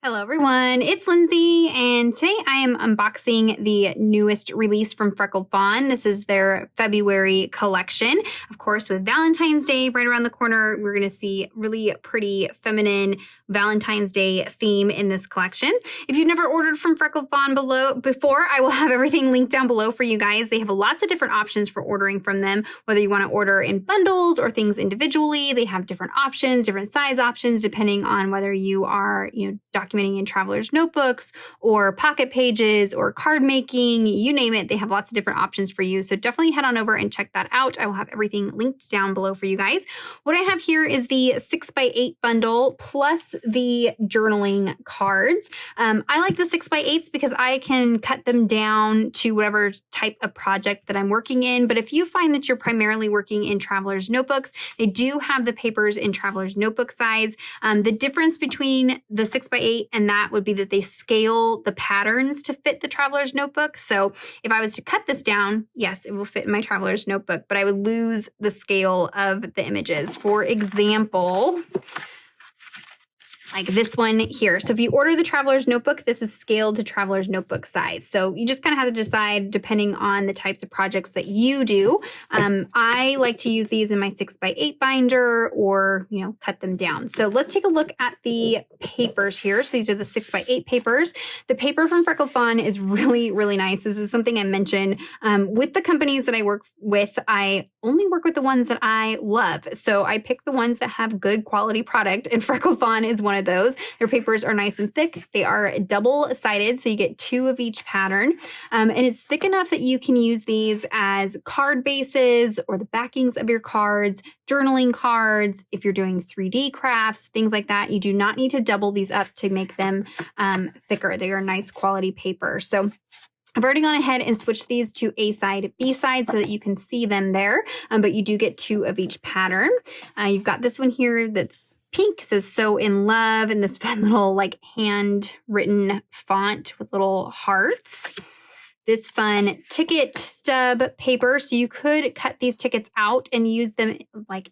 Hello everyone, it's Lindsay, and today I am unboxing the newest release from Freckled Fawn. This is their February collection. Of course, with Valentine's Day right around the corner, we're going to see really pretty feminine Valentine's Day theme in this collection. If you've never ordered from Freckled Fawn before, I will have everything linked down below for you guys. They have lots of different options for ordering from them, whether you want to order in bundles or things individually. They have different options, different size options, depending on whether you are, documenting in traveler's notebooks or pocket pages or card making, you name it. They have lots of different options for you. So definitely head on over and check that out. I will have everything linked down below for you guys. What I have here is the 6x8 bundle plus the journaling cards. I like the 6x8s because I can cut them down to whatever type of project that I'm working in. But if you find that you're primarily working in traveler's notebooks, they do have the papers in traveler's notebook size. The difference between the 6x8 and that would be that they scale the patterns to fit the traveler's notebook. So if I was to cut this down, yes, it will fit in my traveler's notebook, but I would lose the scale of the images. For example, like this one here. So if you order the traveler's notebook, this is scaled to traveler's notebook size. So you just kind of have to decide depending on the types of projects that you do. I like to use these in my 6x8 binder or, cut them down. So let's take a look at the papers here. So these are the 6x8 papers. The paper from Freckled Fawn is really, really nice. This is something I mentioned with the companies that I work with. I only work with the ones that I love. So I pick the ones that have good quality product, and Freckled Fawn is one of those. Their papers are nice and thick. They are double-sided, so you get 2 of each pattern. And it's thick enough that you can use these as card bases or the backings of your cards, journaling cards, if you're doing 3D crafts, things like that. You do not need to double these up to make them thicker. They are nice quality paper. So I've already gone ahead and switched these to A side, B side so that you can see them there, but you do get 2 of each pattern. You've got this one here that's pink, says "So in Love" in this fun little handwritten font with little hearts. This fun ticket stub paper. So you could cut these tickets out and use them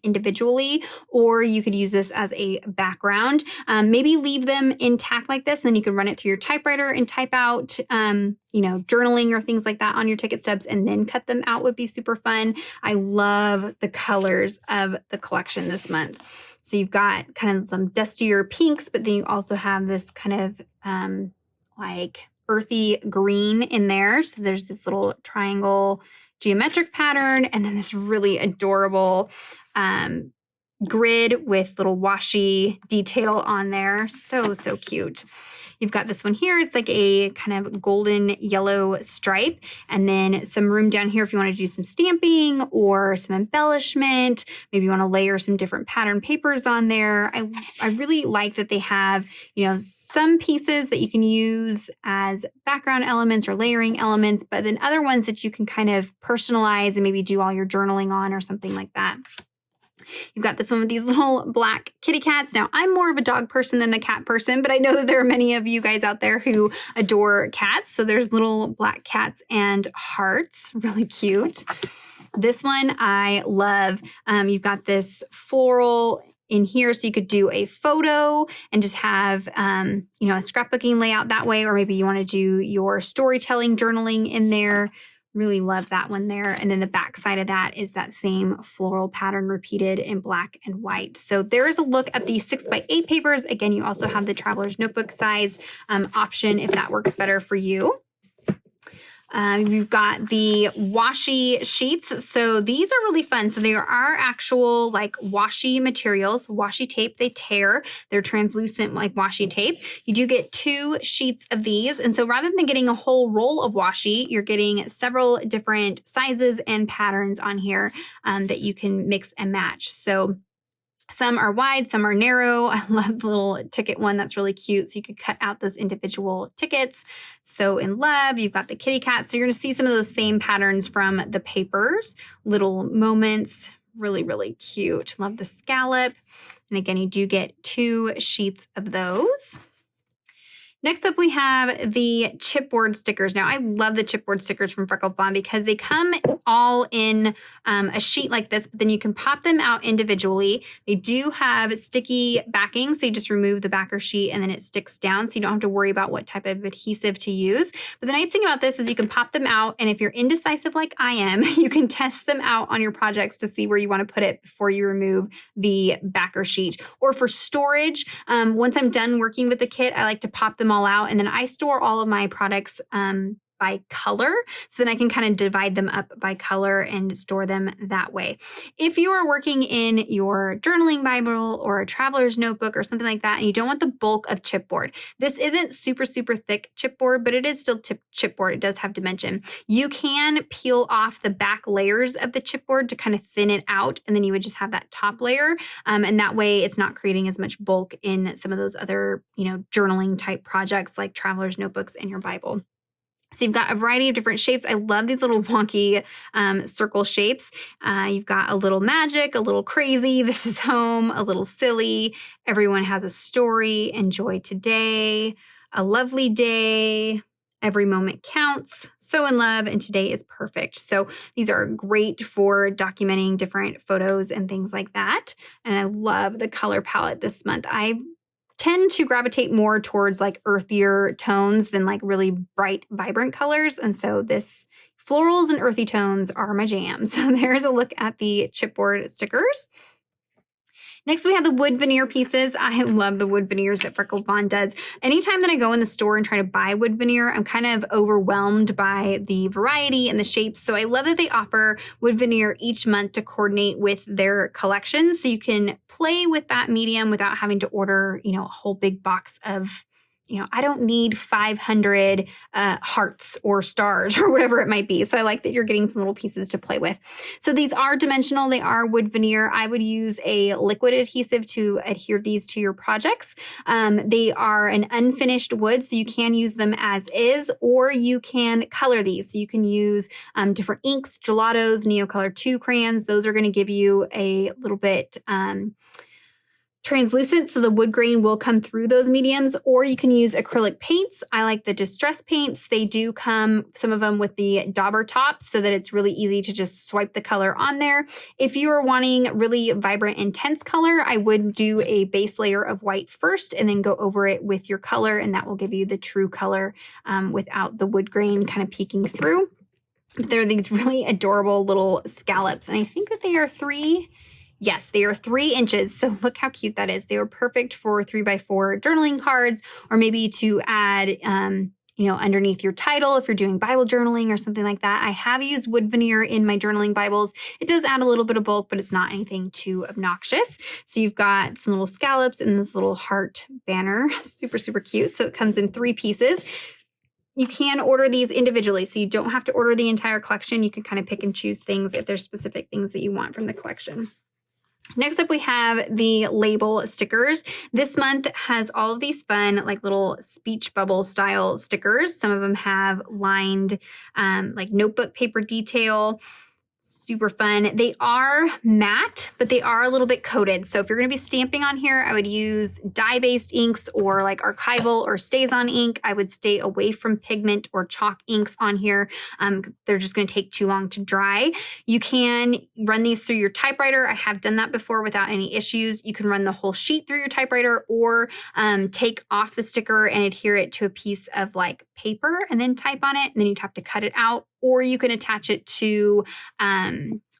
individually, or you could use this as a background. Maybe leave them intact like this, and then you can run it through your typewriter and type out, journaling or things like that on your ticket stubs, and then cut them out would be super fun. I love the colors of the collection this month. So you've got kind of some dustier pinks, but then you also have this kind of earthy green in there. So there's this little triangle geometric pattern, and then this really adorable grid with little washi detail on there. So, so cute. You've got this one here. It's like a kind of golden yellow stripe, and then some room down here if you want to do some stamping or some embellishment. Maybe you want to layer some different pattern papers on there. I really like that they have, some pieces that you can use as background elements or layering elements, but then other ones that you can kind of personalize and maybe do all your journaling on or something like that. You've got this one with these little black kitty cats. Now, I'm more of a dog person than a cat person, but I know that there are many of you guys out there who adore cats. So there's little black cats and hearts. Really cute. This one I love. You've got this floral in here, so you could do a photo and just have, a scrapbooking layout that way, or maybe you want to do your storytelling journaling in there. Really love that one there. And then the back side of that is that same floral pattern repeated in black and white. So there is a look at the 6x8 papers. Again, you also have the traveler's notebook size option if that works better for you. You've got the washi sheets. So these are really fun. So they are actual washi materials, washi tape. They tear. They're translucent like washi tape. You do get 2 sheets of these. And so rather than getting a whole roll of washi, you're getting several different sizes and patterns on here that you can mix and match. So some are wide, some are narrow. I love the little ticket one. That's really cute. So you could cut out those individual tickets. So in Love, you've got the kitty cat. So you're going to see some of those same patterns from the papers. Little moments. Really, really cute. Love the scallop. And again, you do get 2 sheets of those. Next up, we have the chipboard stickers. Now, I love the chipboard stickers from Freckled Fawn because they come all in a sheet like this, but then you can pop them out individually. They do have sticky backing, so you just remove the backer sheet and then it sticks down, so you don't have to worry about what type of adhesive to use. But the nice thing about this is you can pop them out, and if you're indecisive like I am, you can test them out on your projects to see where you want to put it before you remove the backer sheet. Or for storage, once I'm done working with the kit, I like to pop them all out, and then I store all of my products by color, so then I can kind of divide them up by color and store them that way. If you are working in your journaling Bible or a traveler's notebook or something like that, and you don't want the bulk of chipboard, this isn't super thick chipboard, but it is still chipboard. It does have dimension. You can peel off the back layers of the chipboard to kind of thin it out, and then you would just have that top layer, and that way it's not creating as much bulk in some of those other, journaling type projects like traveler's notebooks in your Bible. So you've got a variety of different shapes. I love these little wonky circle shapes. You've got a little magic, a little crazy, this is home, a little silly, everyone has a story, enjoy today, a lovely day, every moment counts, so in love, and today is perfect. So these are great for documenting different photos and things like that. And I love the color palette this month. I tend to gravitate more towards like earthier tones than like really bright, vibrant colors. And so this florals and earthy tones are my jam. So there's a look at the chipboard stickers. Next, we have the wood veneer pieces. I love the wood veneers that Freckled Fawn does. Anytime that I go in the store and try to buy wood veneer, I'm kind of overwhelmed by the variety and the shapes. So I love that they offer wood veneer each month to coordinate with their collections. So you can play with that medium without having to order, a whole big box of, I don't need 500 hearts or stars or whatever it might be. So I like that you're getting some little pieces to play with. So these are dimensional. They are wood veneer. I would use a liquid adhesive to adhere these to your projects. They are an unfinished wood, so you can use them as is, or you can color these. So you can use different inks, gelatos, Neocolor 2 crayons. Those are going to give you a little bit translucent, so the wood grain will come through those mediums, or you can use acrylic paints. I like the distress paints. They do come, some of them with the dauber top, so that it's really easy to just swipe the color on there. If you are wanting really vibrant, intense color, I would do a base layer of white first and then go over it with your color, and that will give you the true color without the wood grain kind of peeking through. They're these really adorable little scallops, and I think that they are 3 inches. So look how cute that is. They were perfect for 3x4 journaling cards, or maybe to add, underneath your title if you're doing Bible journaling or something like that. I have used wood veneer in my journaling Bibles. It does add a little bit of bulk, but it's not anything too obnoxious. So you've got some little scallops and this little heart banner. Super cute. So it comes in 3 pieces. You can order these individually, so you don't have to order the entire collection. You can kind of pick and choose things if there's specific things that you want from the collection. Next up, we have the label stickers. This month has all of these fun, like little speech bubble style stickers. Some of them have lined like notebook paper detail. Super fun. They are matte, but they are a little bit coated. So if you're going to be stamping on here, I would use dye-based inks or like archival or STAYS-on ink. I would stay away from pigment or chalk inks on here. They're just going to take too long to dry. You can run these through your typewriter. I have done that before without any issues. You can run the whole sheet through your typewriter, or take off the sticker and adhere it to a piece of like paper and then type on it, and then you'd have to cut it out. Or you can attach it to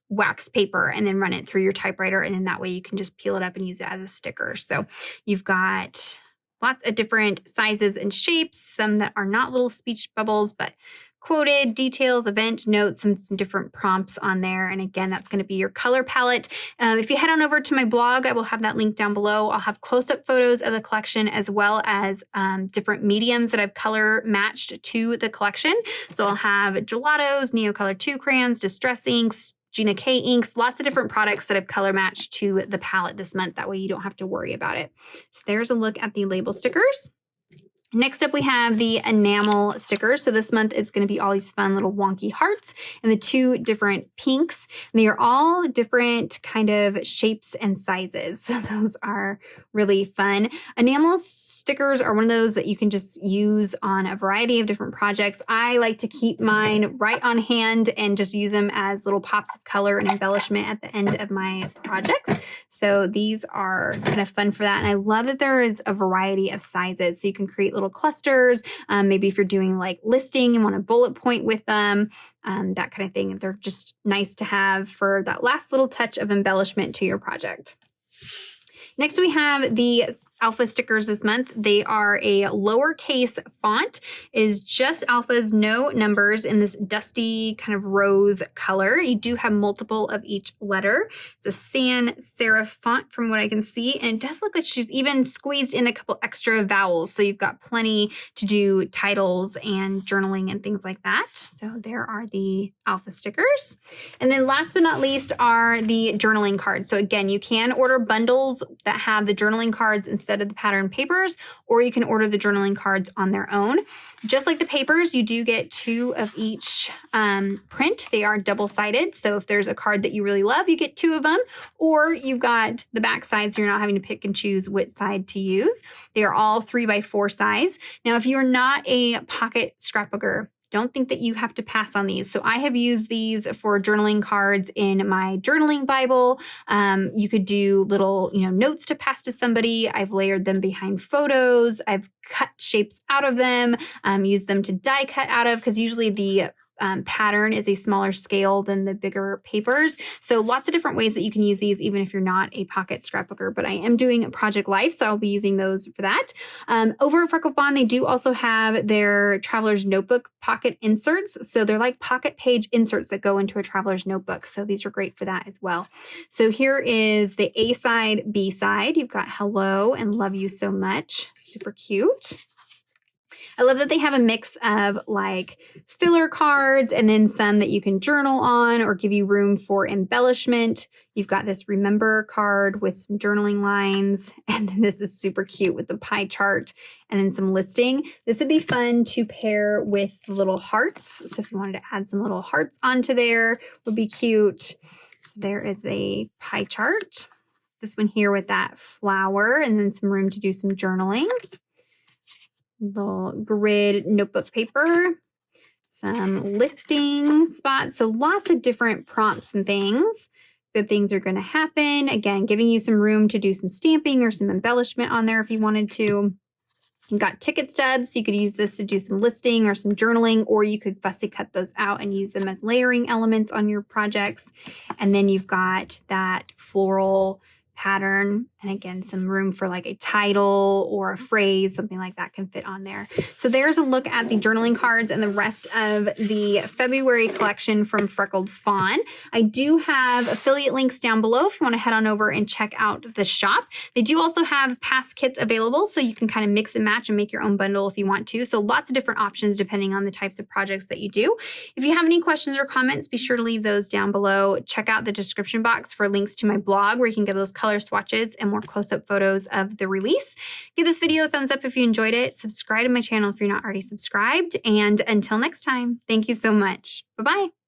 wax paper and then run it through your typewriter, and then that way you can just peel it up and use it as a sticker. So you've got lots of different sizes and shapes, some that are not little speech bubbles, but quoted, details, event, notes, some different prompts on there. And again, that's going to be your color palette. If you head on over to my blog, I will have that link down below. I'll have close-up photos of the collection, as well as different mediums that I've color matched to the collection. So I'll have gelatos, Neocolor 2 crayons, distress inks, Gina K inks, lots of different products that I've color matched to the palette this month. That way you don't have to worry about it. So there's a look at the label stickers. Next up, we have the enamel stickers. So this month, it's going to be all these fun little wonky hearts and the 2 different pinks. And they are all different kind of shapes and sizes. So those are really fun. Enamel stickers are one of those that you can just use on a variety of different projects. I like to keep mine right on hand and just use them as little pops of color and embellishment at the end of my projects. So these are kind of fun for that. And I love that there is a variety of sizes. So you can create little clusters. Maybe if you're doing like listing and want to bullet point with them, that kind of thing. They're just nice to have for that last little touch of embellishment to your project. Next, we have the alpha stickers this month. They are a lowercase font. It is just alphas, no numbers, in this dusty kind of rose color. You do have multiple of each letter. It's a sans serif font from what I can see, and it does look like she's even squeezed in a couple extra vowels, so you've got plenty to do titles and journaling and things like that. So there are the alpha stickers. And then last but not least are the journaling cards. So again, you can order bundles that have the journaling cards instead of the pattern papers, or you can order the journaling cards on their own. Just like the papers, you do get 2 of each print. They are double-sided, so if there's a card that you really love, you get 2 of them, or you've got the back side, so you're not having to pick and choose which side to use. They are all 3x4 size. Now, if you're not a pocket scrapbooker, don't think that you have to pass on these. So I have used these for journaling cards in my journaling Bible. You could do little, notes to pass to somebody. I've layered them behind photos. I've cut shapes out of them, used them to die cut out of, because usually the pattern is a smaller scale than the bigger papers. So lots of different ways that you can use these, even if you're not a pocket scrapbooker. But I am doing a Project Life, so I'll be using those for that. Over at Freckled Fawn, they do also have their Traveler's Notebook pocket inserts. So they're like pocket page inserts that go into a Traveler's Notebook. So these are great for that as well. So here is the A side, B side. You've got hello and love you so much. Super cute. I love that they have a mix of like filler cards and then some that you can journal on or give you room for embellishment. You've got this remember card with some journaling lines, and then this is super cute with the pie chart and then some listing. This would be fun to pair with the little hearts. So if you wanted to add some little hearts onto there, would be cute. So there is a pie chart. This one here with that flower and then some room to do some journaling. Little grid notebook paper, some listing spots. So lots of different prompts and things. Good things are going to happen. Again, giving you some room to do some stamping or some embellishment on there if you wanted to. You've got ticket stubs, so you could use this to do some listing or some journaling, or you could fussy cut those out and use them as layering elements on your projects. And then you've got that floral pattern, and again, some room for like a title or a phrase, something like that can fit on there. So there's a look at the journaling cards and the rest of the February collection from Freckled Fawn. I do have affiliate links down below if you want to head on over and check out the shop. They do also have past kits available, so you can kind of mix and match and make your own bundle if you want to. So lots of different options depending on the types of projects that you do. If you have any questions or comments, be sure to leave those down below. Check out the description box for links to my blog where you can get those color swatches and more close-up photos of the release. Give this video a thumbs up if you enjoyed it. Subscribe to my channel if you're not already subscribed. And until next time, thank you so much. Bye-bye.